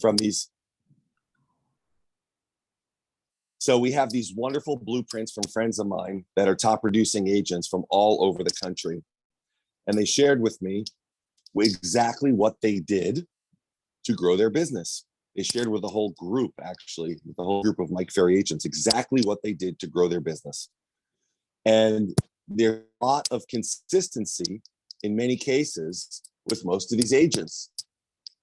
from these. So we have these wonderful blueprints from friends of mine that are top producing agents from all over the country. And they shared with me exactly what they did to grow their business. They shared with the whole group, actually, with the whole group of Mike Ferry agents, exactly what they did to grow their business. And there's a lot of consistency in many cases with most of these agents.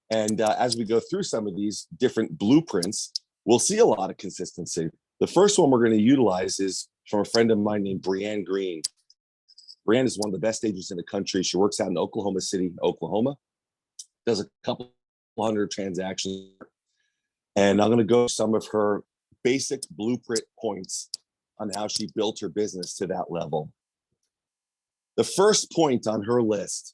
And as we go through some of these different blueprints, we'll see a lot of consistency. The first one we're going to utilize is from a friend of mine named Brianne Green. Brianne is one of the best agents in the country. She works out in Oklahoma City, Oklahoma, does a couple hundred transactions. And I'm going to go some of her basic blueprint points on how she built her business to that level. The first point on her list,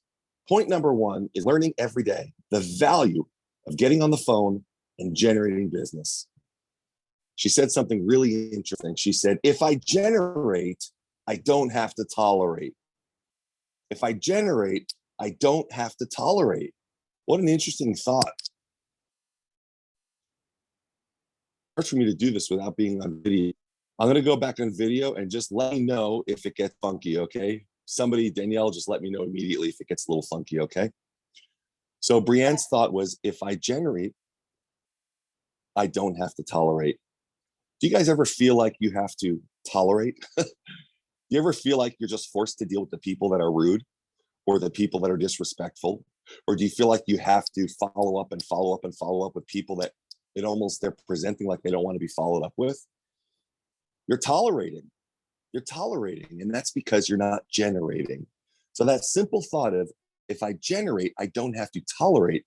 point number one, is learning every day the value of getting on the phone and generating business. She said something really interesting. She said, if I generate, I don't have to tolerate. If I generate, I don't have to tolerate. What an interesting thought. Hard for me to do this without being on video. I'm going to go back on video and just let me know if it gets funky, okay? Somebody, Danielle, just let me know immediately if it gets a little funky, okay? So Brianne's thought was, if I generate, I don't have to tolerate. Do you guys ever feel like you have to tolerate? Do you ever feel like you're just forced to deal with the people that are rude or the people that are disrespectful? Or do you feel like you have to follow up and follow up and follow up with people that they're presenting like they don't want to be followed up with? You're tolerating. You're tolerating, and that's because you're not generating. So that simple thought of, if I generate, I don't have to tolerate,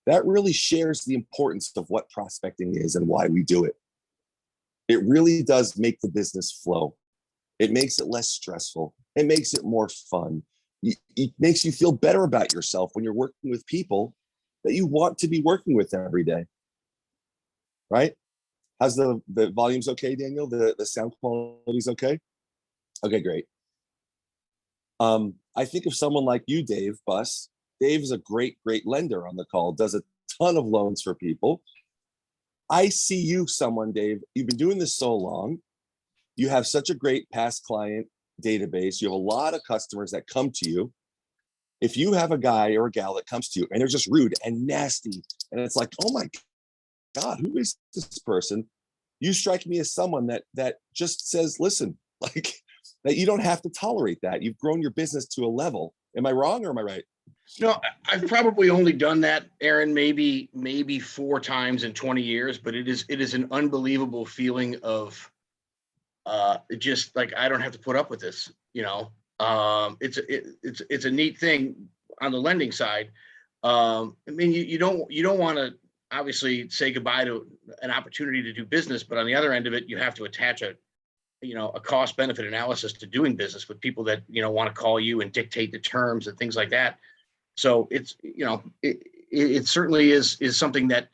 that really shares the importance of what prospecting is and why we do it. It really does make the business flow. It makes it less stressful. It makes it more fun. It makes you feel better about yourself when you're working with people that you want to be working with every day. Right? How's the volume's okay, Daniel? The sound quality's okay? Okay, great. I think of someone like you, Dave Buss. Dave is a great lender on the call, does a ton of loans for people. I see you, someone, Dave, you've been doing this so long. You have such a great past client database. You have a lot of customers that come to you. If you have a guy or a gal that comes to you and they're just rude and nasty, and it's like, oh my God, who is this person? You strike me as someone that just says, listen, like, that you don't have to tolerate that. You've grown your business to a level. Am I wrong or am I right? No, I've probably only done that, Aaron, maybe 4 times in 20 years, but it is an unbelievable feeling of just like, I don't have to put up with this, you know. It's a neat thing on the lending side. I mean, you don't want to obviously say goodbye to an opportunity to do business, but on the other end of it, you have to attach a cost benefit analysis to doing business with people that, want to call you and dictate the terms and things like that. So it's, it certainly is something that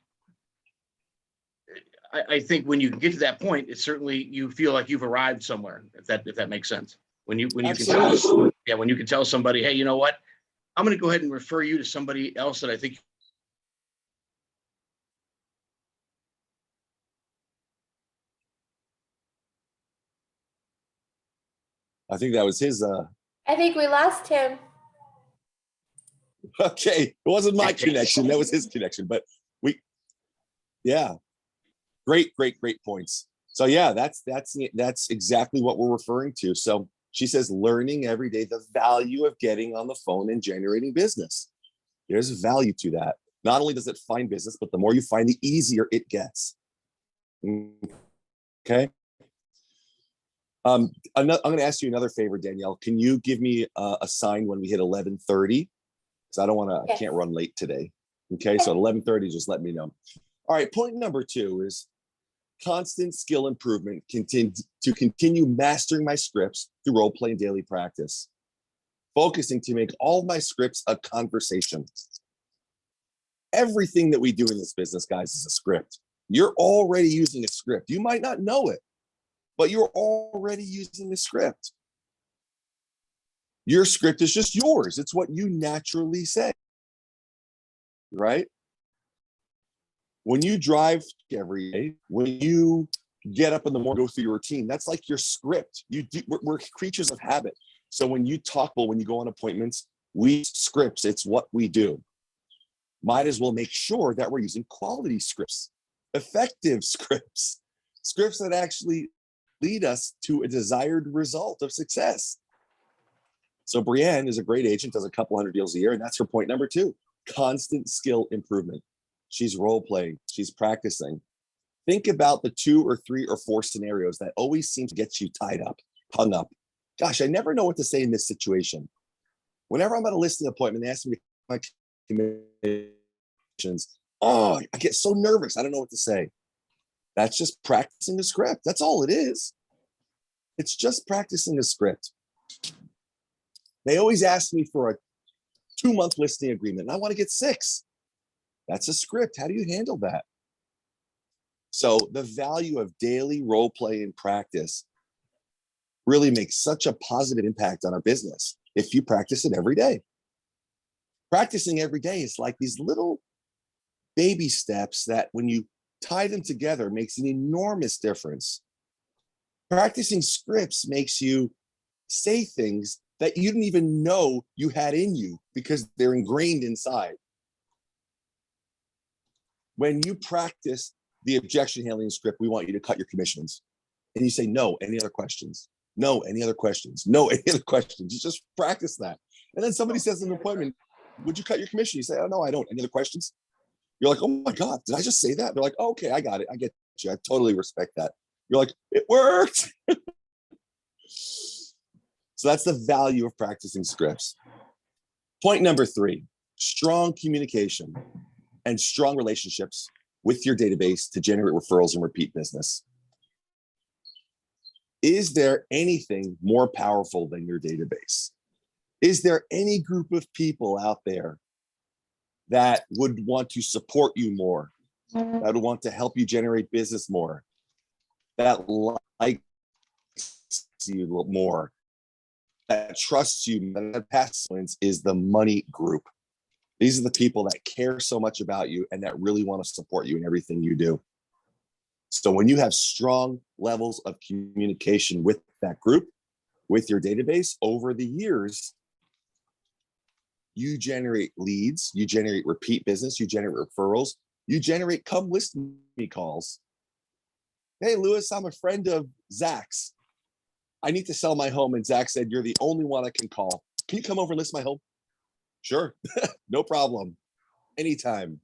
I think when you can get to that point, it's certainly, you feel like you've arrived somewhere, if that makes sense. When you can tell somebody, hey, you know what, I'm going to go ahead and refer you to somebody else that I think. I think that was his. I think we lost him. Okay, it wasn't my connection. That was his connection. But yeah, great points. So yeah, that's exactly what we're referring to. So she says, learning every day the value of getting on the phone and generating business. There's a value to that. Not only does it find business, but the more you find, the easier it gets. Okay. I'm going to ask you another favor, Danielle. Can you give me a sign when we hit 11:30? Because I can't run late today. Okay, so at 11:30, just let me know. All right, point number 2 is constant skill improvement. Continue mastering my scripts through role play and daily practice. Focusing to make all my scripts a conversation. Everything that we do in this business, guys, is a script. You're already using a script. You might not know it, but you're already using a script. Your script is just yours. It's what you naturally say, right? When you drive every day, when you get up in the morning, go through your routine, that's like your script. We're creatures of habit. So when you talk, well, when you go on appointments, we scripts, it's what we do. Might as well make sure that we're using quality scripts, effective scripts, scripts that actually lead us to a desired result of success. So Brienne is a great agent, does a couple hundred deals a year, and that's her point number 2, constant skill improvement. She's role playing, she's practicing. Think about the 2 or 3 or 4 scenarios that always seem to get you tied up, hung up. Gosh, I never know what to say in this situation. Whenever I'm at a listing appointment, they ask me my commissions. Oh, I get so nervous. I don't know what to say. That's just practicing the script. That's all it is. It's just practicing a script. They always ask me for a 2-month listing agreement, and I want to get 6. That's a script. How do you handle that? So the value of daily role play and practice really makes such a positive impact on our business if you practice it every day. Practicing every day is like these little baby steps that when you tie them together makes an enormous difference. Practicing scripts makes you say things that you didn't even know you had in you because they're ingrained inside. When you practice the objection handling script, we want you to cut your commissions. And you say, no, any other questions? No, any other questions? No, any other questions? You just practice that. And then somebody says in an appointment, would you cut your commission? You say, oh, no, I don't. Any other questions? You're like, oh my God, did I just say that? They're like, oh, okay, I got it. I get you. I totally respect that. You're like, it worked. So that's the value of practicing scripts. Point number 3, strong communication and strong relationships with your database to generate referrals and repeat business. Is there anything more powerful than your database? Is there any group of people out there that would want to support you more, that would want to help you generate business more, that likes you more, that trusts you? That past is the money group. These are the people that care so much about you and that really want to support you in everything you do. So when you have strong levels of communication with that group, with your database over the years, you generate leads, you generate repeat business, you generate referrals, you generate come list me calls. Hey, Lewis, I'm a friend of Zach's. I need to sell my home. And Zach said, you're the only one I can call. Can you come over and list my home? Sure, no problem. Anytime.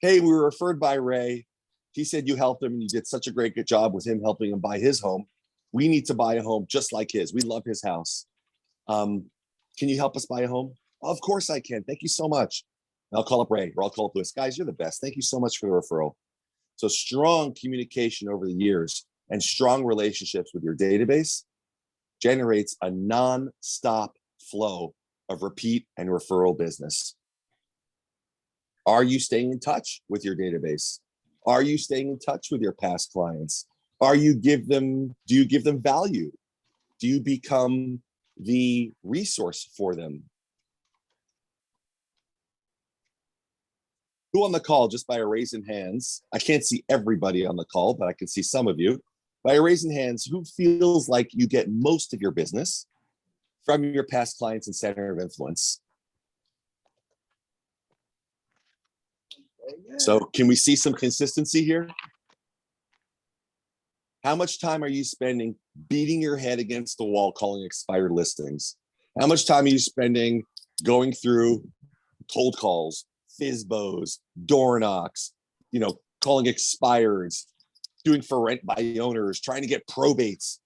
Hey, we were referred by Ray. He said you helped him and you did such a great good job with him helping him buy his home. We need to buy a home just like his. We love his house. Can you help us buy a home? Of course I can. Thank you so much. And I'll call up Ray or I'll call up Lewis. Guys, you're the best. Thank you so much for the referral. So strong communication over the years and strong relationships with your database generates a non-stop flow of repeat and referral business. Are you staying in touch with your database? Are you staying in touch with your past clients? Do you give them value? Do you become the resource for them? Who on the call, just by a raising hands, I can't see everybody on the call, but I can see some of you. By a raising hands, who feels like you get most of your business from your past clients and center of influence? So can we see some consistency here? How much time are you spending beating your head against the wall calling expired listings? How much time are you spending going through cold calls, FISBOs, door knocks, calling expireds, doing for rent by owners, trying to get probates?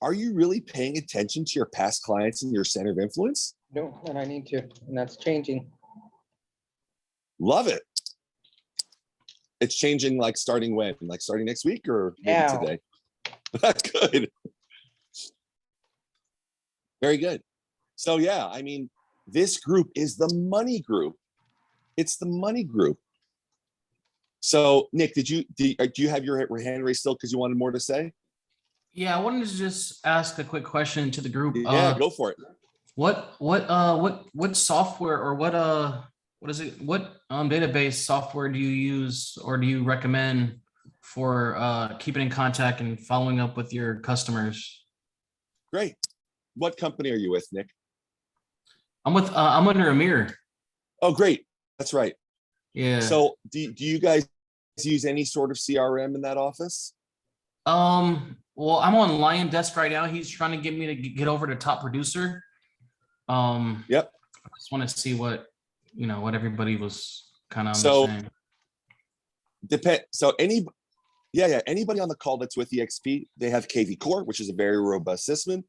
Are you really paying attention to your past clients and your center of influence? No, and I need to, and that's changing. Love it. It's changing, like starting when? Like starting next week or maybe Now. today? Good. Very good. So yeah, I mean, this group is the money group. It's the money group. So Nick, do you have your hand raised still because you wanted more to say? Yeah, I wanted to just ask a quick question to the group. Yeah, go for it. What software or what what is it? What database software do you use or do you recommend for keeping in contact and following up with your customers? Great. What company are you with, Nick? I'm under Amir. Oh, great. That's right. Yeah. So do you guys use any sort of CRM in that office? Well, I'm on Lion Desk right now. He's trying to get me to get over to top producer. Yep. I just want to see what what everybody was kind of So saying. So anybody on the call that's with EXP, they have KV Core, which is a very robust system.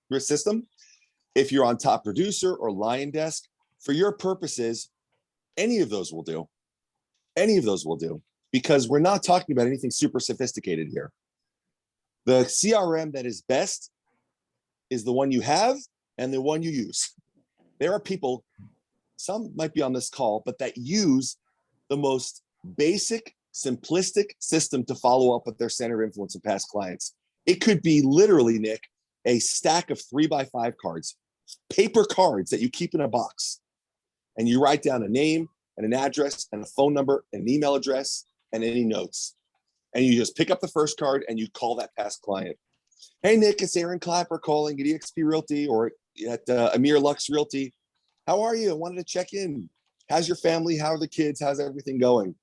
If you're on top producer or Lion Desk, for your purposes, any of those will do. Any of those will do, because we're not talking about anything super sophisticated here. The CRM that is best is the one you have and the one you use. There are people, some might be on this call, but that use the most basic, simplistic system to follow up with their center of influence and past clients. It could be literally, Nick, a stack of 3x5 cards, paper cards that you keep in a box. And you write down a name and an address and a phone number and an email address and any notes. And you just pick up the first card and you call that past client. Hey, Nick, it's Aaron Klapper calling at eXp Realty or at Amir Lux Realty. How are you? I wanted to check in. How's your family? How are the kids? How's everything going?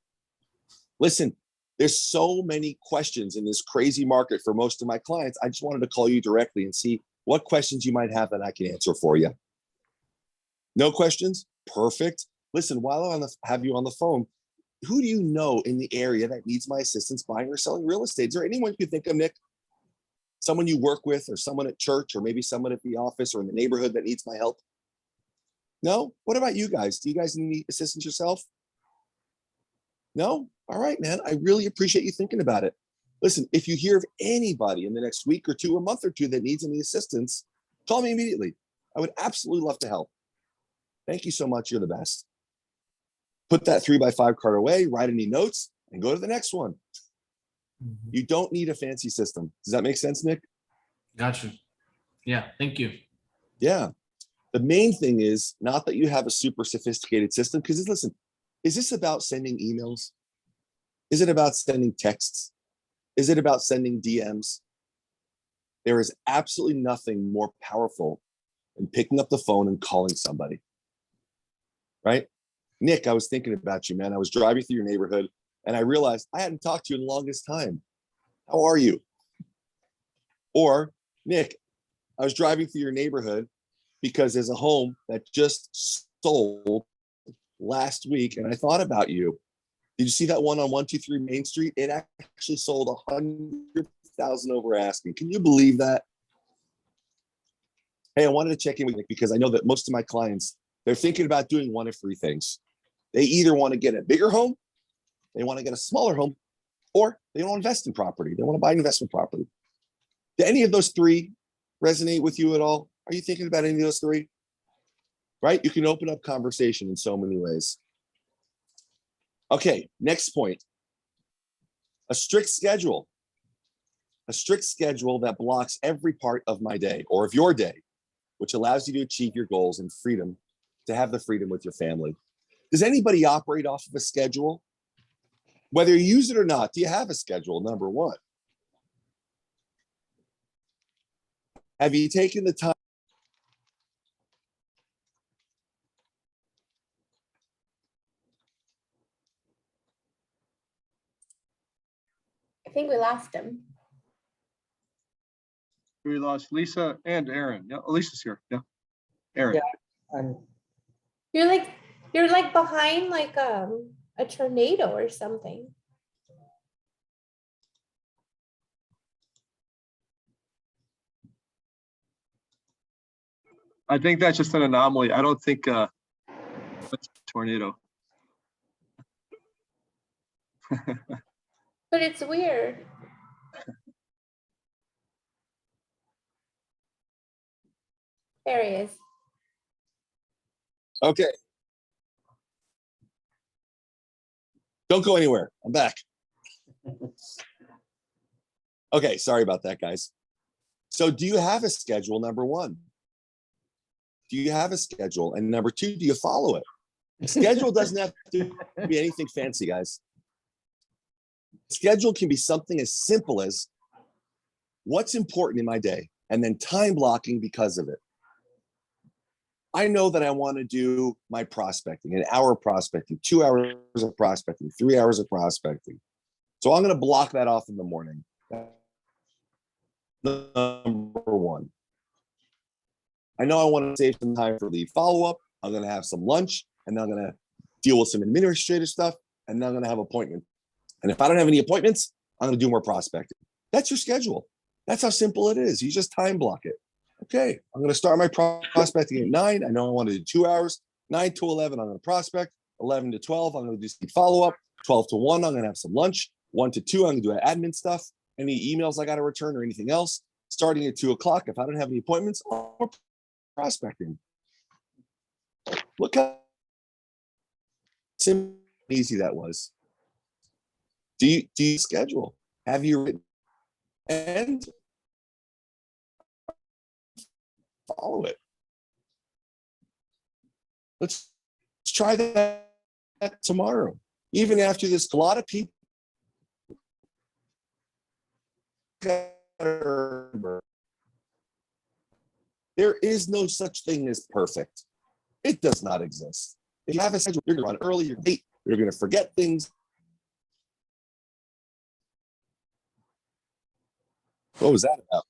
Listen, there's so many questions in this crazy market for most of my clients. I just wanted to call you directly and see what questions you might have that I can answer for you. No questions? Perfect. Listen, while I have you on the phone, who do you know in the area that needs my assistance buying or selling real estate? Is there anyone you could think of, Nick? Someone you work with or someone at church or maybe someone at the office or in the neighborhood that needs my help? No? What about you guys? Do you guys need assistance yourself? No? All right, man. I really appreciate you thinking about it. Listen, if you hear of anybody in the next week or two or month or two that needs any assistance, call me immediately. I would absolutely love to help. Thank you so much. You're the best. Put that 3x5 card away, write any notes, and go to the next one. You don't need a fancy system. Does that make sense, Nick? Gotcha. Yeah, thank you. Yeah. The main thing is not that you have a super sophisticated system, because listen, is this about sending emails? Is it about sending texts? Is it about sending DMs? There is absolutely nothing more powerful than picking up the phone and calling somebody, right? Nick, I was thinking about you, man. I was driving through your neighborhood and I realized I hadn't talked to you in the longest time. How are you? Or, Nick, I was driving through your neighborhood because there's a home that just sold last week and I thought about you. Did you see that one on 123 Main Street? It actually sold 100,000 over asking. Can you believe that? Hey, I wanted to check in with Nick because I know that most of my clients, they're thinking about doing one of three things. They either want to get a bigger home, they want to get a smaller home, or they want to invest in property. They want to buy investment property. Do any of those three resonate with you at all? Are you thinking about any of those three? Right? You can open up conversation in so many ways. Okay, next point. A strict schedule. A strict schedule that blocks every part of my day or of your day, which allows you to achieve your goals and freedom, to have the freedom with your family. Does anybody operate off of a schedule? Whether you use it or not, do you have a schedule, number one? Have you taken the time? I think we lost him. We lost Lisa and Aaron. Yeah, Lisa's here. Yeah, Aaron. Yeah. I'm You're like behind like a tornado or something. I think that's just an anomaly. I don't think that's a tornado. But it's weird. There he is. Okay. Don't go anywhere. I'm back. Okay, sorry about that, guys. So do you have a schedule, number one? Do you have a schedule? And number two, do you follow it? Schedule doesn't have to be anything fancy, guys. Schedule can be something as simple as what's important in my day and then time blocking because of it. I know that I want to do my prospecting, an hour prospecting, 2 hours of prospecting, 3 hours of prospecting. So I'm going to block that off in the morning. Number one. I know I want to save some time for lead follow-up. I'm going to have some lunch, and then I'm going to deal with some administrative stuff, and then I'm going to have appointment. And if I don't have any appointments, I'm going to do more prospecting. That's your schedule. That's how simple it is. You just time block it. Okay, I'm going to start my prospecting at 9. I know I want to do 2 hours. 9 to 11, I'm going to prospect. 11 to 12, I'm going to do some follow-up. 12 to 1, I'm going to have some lunch. 1 to 2, I'm going to do admin stuff. Any emails I got to return or anything else. Starting at 2 o'clock, if I don't have any appointments, I'm prospecting. Look how simple and easy that was. Do you schedule? Have you written? And follow it. Let's try that tomorrow. Even after this, a lot of people there is no such thing as perfect. It does not exist. If you have a schedule, you're going to run early, you're late, you're going to forget things. What was that about?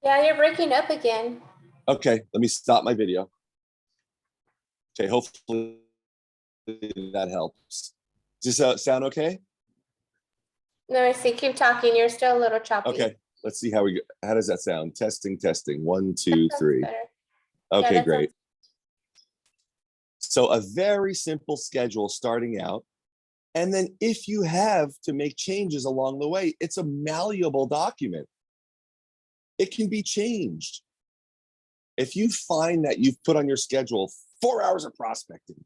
Yeah, you're breaking up again. Okay, let me stop my video. Okay, hopefully that helps. Does this sound okay? No, I see. Keep talking. You're still a little choppy. Okay, let's see how how does that sound? Testing, testing. 1, 2, That's 3. better. Okay, that great. So a very simple schedule starting out. And then if you have to make changes along the way, it's a malleable document. It can be changed. If you find that you've put on your schedule 4 hours of prospecting,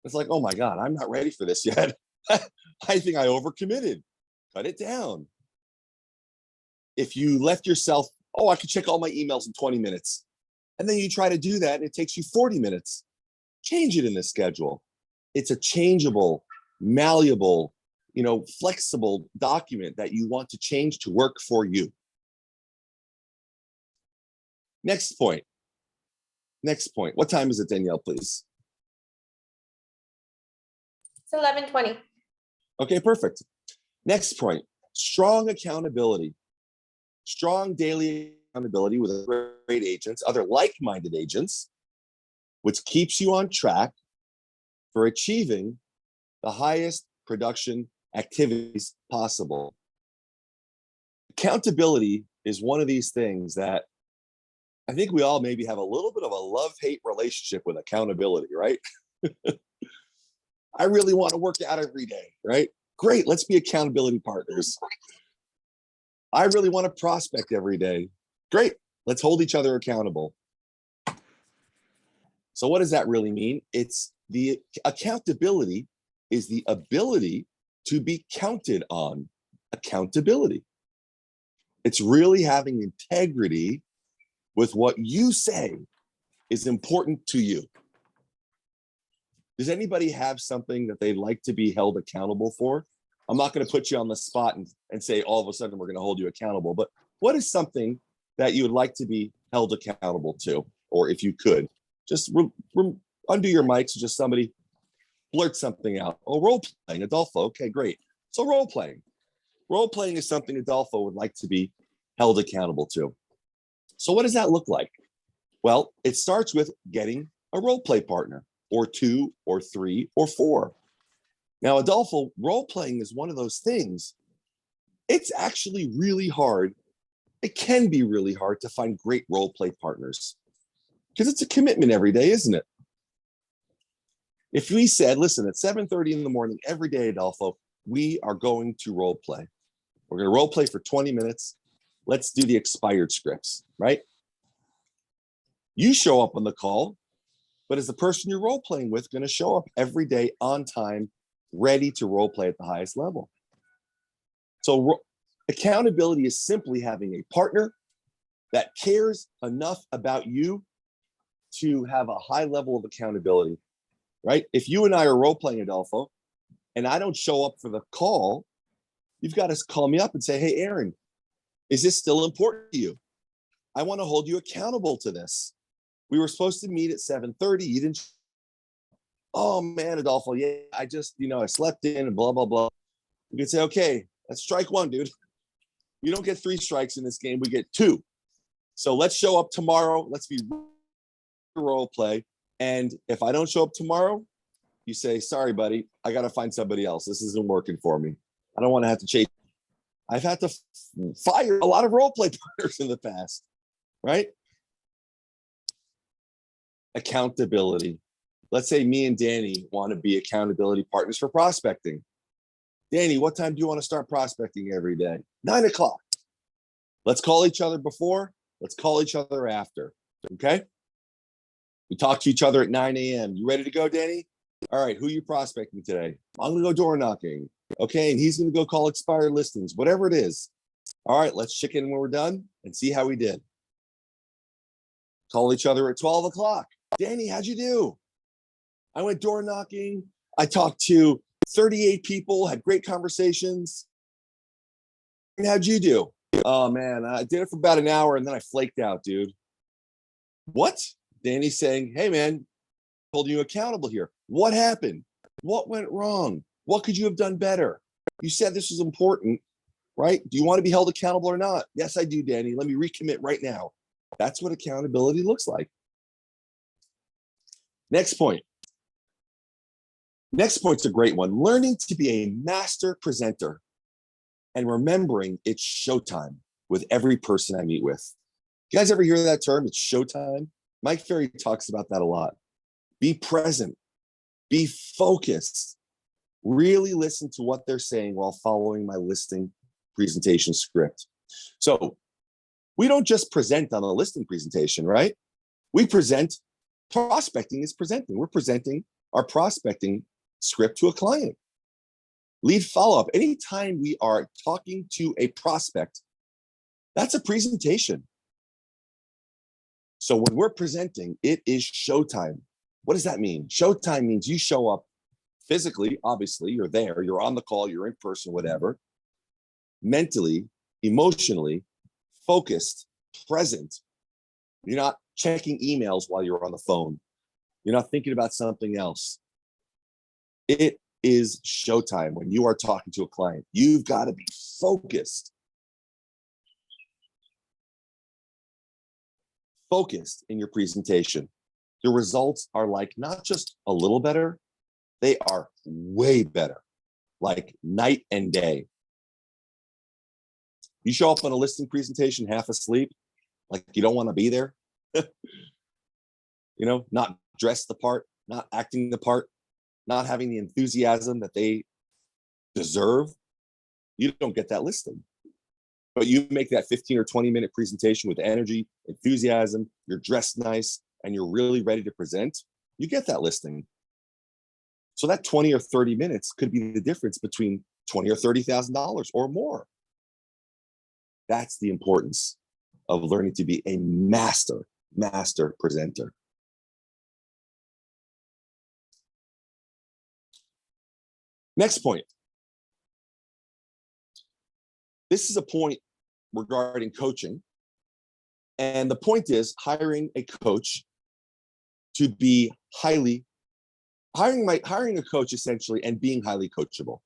it's like, oh my God, I'm not ready for this yet. I think I overcommitted. Cut it down. If you left yourself, oh, I could check all my emails in 20 minutes. And then you try to do that and it takes you 40 minutes. Change it in the schedule. It's a changeable, malleable, flexible document that you want to change to work for you. Next point. What time is it, Danielle, please? It's 11:20. Okay, perfect. Next point, strong accountability. Strong daily accountability with great agents, other like-minded agents, which keeps you on track for achieving the highest production activities possible. Accountability is one of these things that I think we all maybe have a little bit of a love-hate relationship with accountability, right? I really want to work out every day, right? Great, let's be accountability partners. I really want to prospect every day. Great, let's hold each other accountable. So what does that really mean? It's the accountability is the ability to be counted on. Accountability. It's really having integrity with what you say is important to you. Does anybody have something that they'd like to be held accountable for? I'm not going to put you on the spot and say all of a sudden we're going to hold you accountable, but what is something that you would like to be held accountable to? Or if you could, just undo your mics, just somebody blurt something out. Oh, role playing, Adolfo. Okay, great. So role playing. Role playing is something Adolfo would like to be held accountable to. So what does that look like? Well, it starts with getting a role play partner, or 2 or 3 or 4. Now, Adolfo, role playing is one of those things. It's actually really hard. It can be really hard to find great role play partners because it's a commitment every day, isn't it? If we said, listen, at 7:30 in the morning every day, Adolfo, we are going to role play. We're going to role play for 20 minutes. Let's do the expired scripts, right? You show up on the call, but is the person you're role playing with going to show up every day on time, ready to role play at the highest level? So accountability is simply having a partner that cares enough about you to have a high level of accountability. right? If you and I are role playing, Adolfo, and I don't show up for the call, you've got to call me up and say, hey, Aaron, is this still important to you? I want to hold you accountable to this. We were supposed to meet at 7:30. You didn't. Oh man, Adolfo, yeah, I just, I slept in and blah, blah, blah. You could say, okay, that's strike one, dude. You don't get 3 strikes in this game. We get 2. So let's show up tomorrow. Let's be role play. And if I don't show up tomorrow, you say, sorry, buddy, I got to find somebody else. This isn't working for me. I don't want to have to chase. I've had to fire a lot of role play partners in the past, right? Accountability. Let's say me and Danny want to be accountability partners for prospecting. Danny, what time do you want to start prospecting every day? 9 o'clock. Let's call each other before. Let's call each other after. Okay? We talk to each other at 9 a.m. You ready to go, Danny? All right, who are you prospecting today? I'm going to go door knocking. Okay, and he's going to go call expired listings, whatever it is. All right, let's check in when we're done and see how we did. Call each other at 12 o'clock. Danny, how'd you do? I went door knocking. I talked to 38 people, had great conversations. And how'd you do? Oh, man, I did it for about an hour and then I flaked out, dude. What? Danny's saying, hey, man, holding you accountable here. What happened? What went wrong? What could you have done better? You said this was important, right? Do you want to be held accountable or not? Yes, I do, Danny. Let me recommit right now. That's what accountability looks like. Next point. Next point's a great one. Learning to be a master presenter and remembering it's showtime with every person I meet with. You guys ever hear that term? It's showtime. Mike Ferry talks about that a lot. Be present, be focused, really listen to what they're saying while following my listing presentation script. So we don't just present on a listing presentation, right? We present, prospecting is presenting. We're presenting our prospecting script to a client. Lead follow-up. Anytime we are talking to a prospect, that's a presentation. So when we're presenting, it is showtime. What does that mean? Showtime means you show up physically, obviously, you're there, you're on the call, you're in person, whatever. Mentally, emotionally, focused, present. You're not checking emails while you're on the phone. You're not thinking about something else. It is showtime when you are talking to a client. You've got to be focused. Focused in your presentation. The results are like not just a little better, they are way better, like night and day. You show up on a listing presentation half asleep, like you don't want to be there, not dressed the part, not acting the part, not having the enthusiasm that they deserve, you don't get that listing. But you make that 15 or 20-minute presentation with energy, enthusiasm, you're dressed nice, and you're really ready to present, you get that listing. So that 20 or 30 minutes could be the difference between $20,000 or $30,000 or more. That's the importance of learning to be a master presenter. Next point. This is a point regarding coaching. And the point is hiring a coach to be hiring a coach essentially and being highly coachable.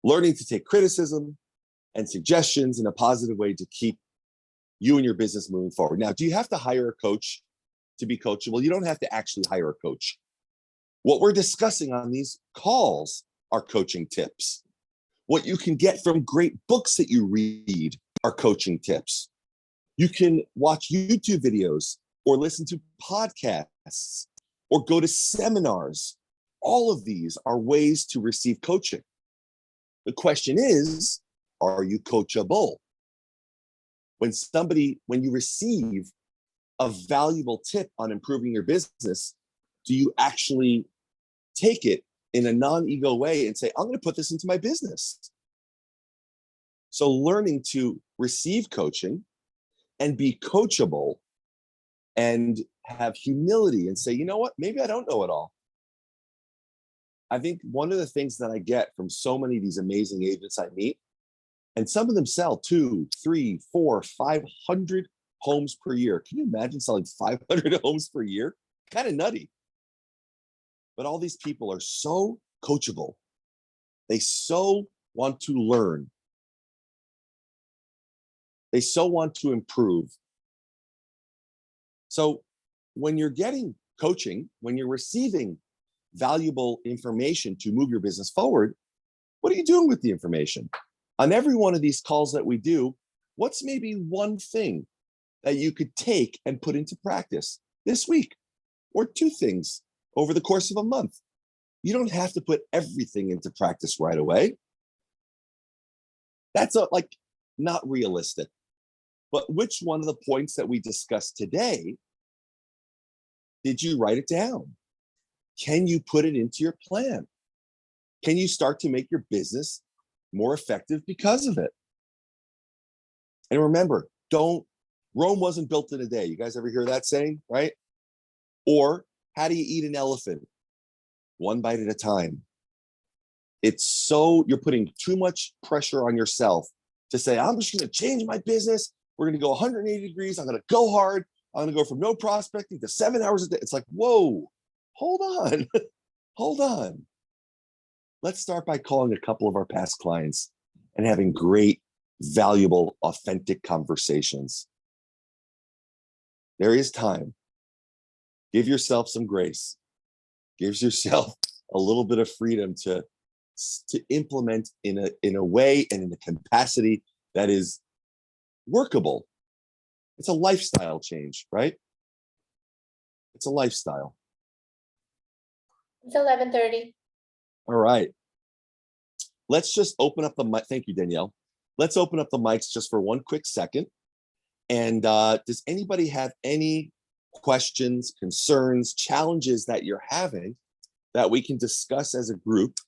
Learning to take criticism and suggestions in a positive way to keep you and your business moving forward. Now, do you have to hire a coach to be coachable? You don't have to actually hire a coach. What we're discussing on these calls are coaching tips. What you can get from great books that you read are coaching tips. You can watch YouTube videos or listen to podcasts or go to seminars. All of these are ways to receive coaching. The question is, are you coachable? When you receive a valuable tip on improving your business, do you actually take it in a non-ego way and say, I'm going to put this into my business? So learning to receive coaching and be coachable and have humility and say, you know what, maybe I don't know it all. I think one of the things that I get from so many of these amazing agents I meet, and some of them sell 2, 3, 4, 500 homes per year. Can you imagine selling 500 homes per year? Kind of nutty. But all these people are so coachable. They so want to learn. They so want to improve. So when you're getting coaching, when you're receiving valuable information to move your business forward, what are you doing with the information? On every one of these calls that we do, what's maybe one thing that you could take and put into practice this week, or 2 things over the course of a month? You don't have to put everything into practice right away. That's not realistic. But which one of the points that we discussed today, did you write it down? Can you put it into your plan? Can you start to make your business more effective because of it? And remember, Rome wasn't built in a day. You guys ever hear that saying, right? Or how do you eat an elephant? One bite at a time. You're putting too much pressure on yourself to say, I'm just going to change my business. We're going to go 180 degrees. I'm going to go hard. I'm going to go from no prospecting to 7 hours a day. It's like, whoa, hold on. Hold on. Let's start by calling a couple of our past clients and having great, valuable, authentic conversations. There is time. Give yourself some grace. Give yourself a little bit of freedom to implement in a way and in a capacity that is workable. It's a lifestyle change, right? It's a lifestyle. It's 11:30. All right. Let's just open up the mic. Thank you, Danielle. Let's open up the mics just for one quick second. And does anybody have any questions, concerns, challenges that you're having that we can discuss as a group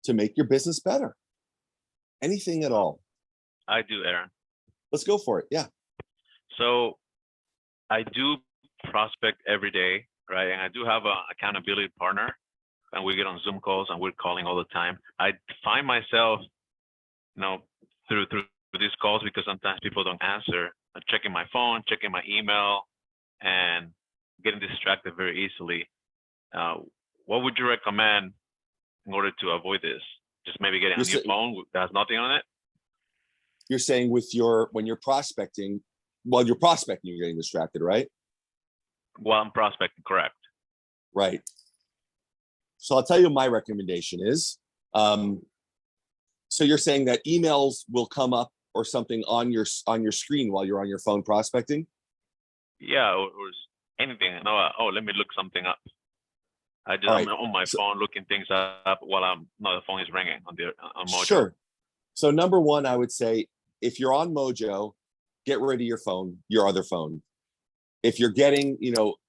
to make your business better? Anything at all? I do, Aaron. Let's go for it. Yeah. So I do prospect every day, right? And I do have an accountability partner, and we get on Zoom calls and we're calling all the time. I find myself, through these calls, because sometimes people don't answer, I'm checking my phone, checking my email, and getting distracted very easily. What would you recommend in order to avoid this? Just maybe getting a new phone that has nothing on it? You're saying when you're prospecting, you're getting distracted, right? Well, I'm prospecting, correct. Right. So I'll tell you my recommendation is, so you're saying that emails will come up or something on your screen while you're on your phone prospecting? Yeah, or anything. No, let me look something up. I'm on my phone looking things up while the phone is ringing on Mojo. Sure. So number one, I would say, if you're on Mojo, get rid of your other phone. If you're getting,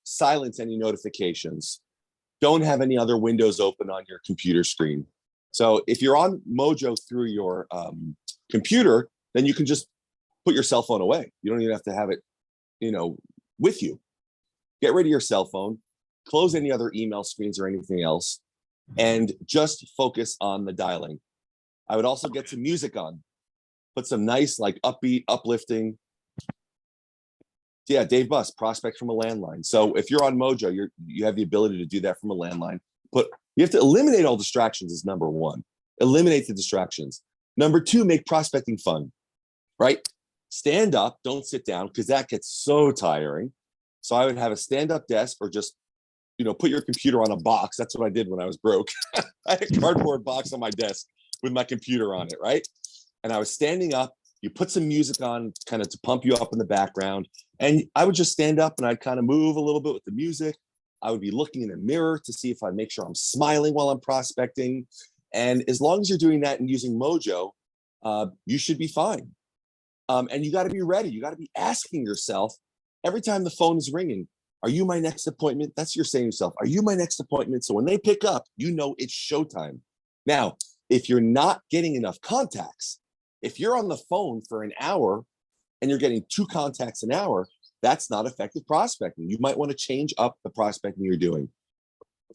silence any notifications. Don't have any other windows open on your computer screen. So if you're on Mojo through your computer, then you can just put your cell phone away. You don't even have to have it, with you. Get rid of your cell phone, close any other email screens or anything else, and just focus on the dialing. I would also get some music on. Put some nice, upbeat, uplifting. Yeah, Dave Buss, prospect from a landline. So if you're on Mojo, you have the ability to do that from a landline. You have to eliminate all distractions is number one. Eliminate the distractions. Number two, make prospecting fun, right? Stand up, don't sit down, because that gets so tiring. So I would have a stand-up desk, or just, put your computer on a box. That's what I did when I was broke. I had a cardboard box on my desk with my computer on it, right? And I was standing up. You put some music on kind of to pump you up in the background. And I would just stand up and I'd kind of move a little bit with the music. I would be looking in the mirror to see if I make sure I'm smiling while I'm prospecting. And as long as you're doing that and using Mojo, you should be fine. And you got to be ready. You got to be asking yourself every time the phone is ringing, are you my next appointment? That's you're saying to yourself, are you my next appointment? So when they pick up, it's showtime. Now, if you're not getting enough contacts, if you're on the phone for an hour and you're getting 2 contacts an hour, that's not effective prospecting. You might want to change up the prospecting you're doing.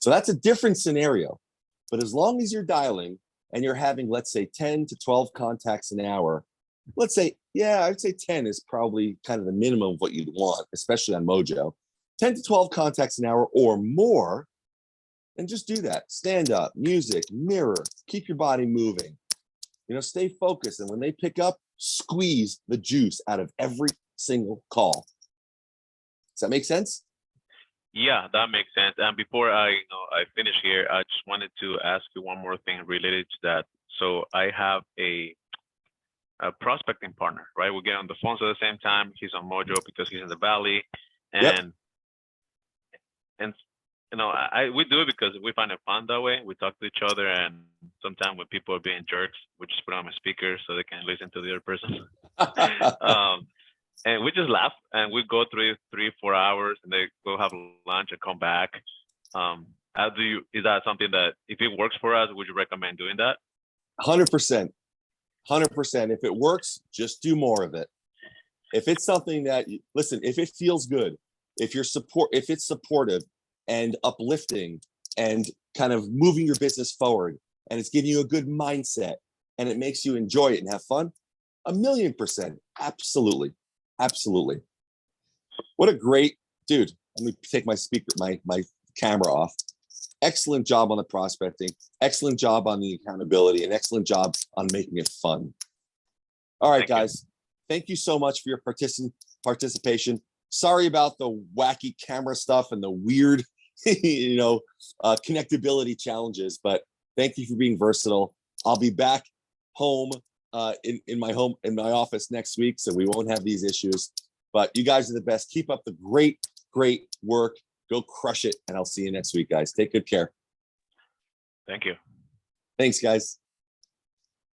So that's a different scenario. But as long as you're dialing and you're having, let's say, 10 to 12 contacts an hour, let's say, yeah, I'd say 10 is probably kind of the minimum of what you'd want, especially on Mojo. 10 to 12 contacts an hour or more, and just do that. Stand up, music, mirror, keep your body moving. You know, stay focused. And when they pick up, squeeze the juice out of every single call. Does that make sense? Yeah, that makes sense. And before I finish here, I just wanted to ask you one more thing related to that. So I have a prospecting partner, right? We get on the phones at the same time. He's on Mojo because he's in the Valley, and you know, we do it because we find it fun that way. We talk to each other, and sometimes when people are being jerks, we just put on a speaker so they can listen to the other person. And we just laugh, and we go through 3-4 hours, and they go have lunch and come back. Is that something that, if it works for us, would you recommend doing that? 100%. 100%. If it works, just do more of it. If it's something that, listen, if it feels good, if it's supportive and uplifting and kind of moving your business forward, and it's giving you a good mindset, and it makes you enjoy it and have fun, 1,000,000%. Absolutely. Absolutely. What a great dude. Let me take my camera off. Excellent job on the prospecting, excellent job on the accountability, and excellent job on making it fun. All right, guys. Thank you so much for your participation. Sorry about the wacky camera stuff and the weird, connectability challenges, but thank you for being versatile. I'll be back home in my office next week, so we won't have these issues. But you guys are the best. Keep up the great work. Go crush it, and I'll see you next week, guys. Take good care. Thank you. Thanks, guys.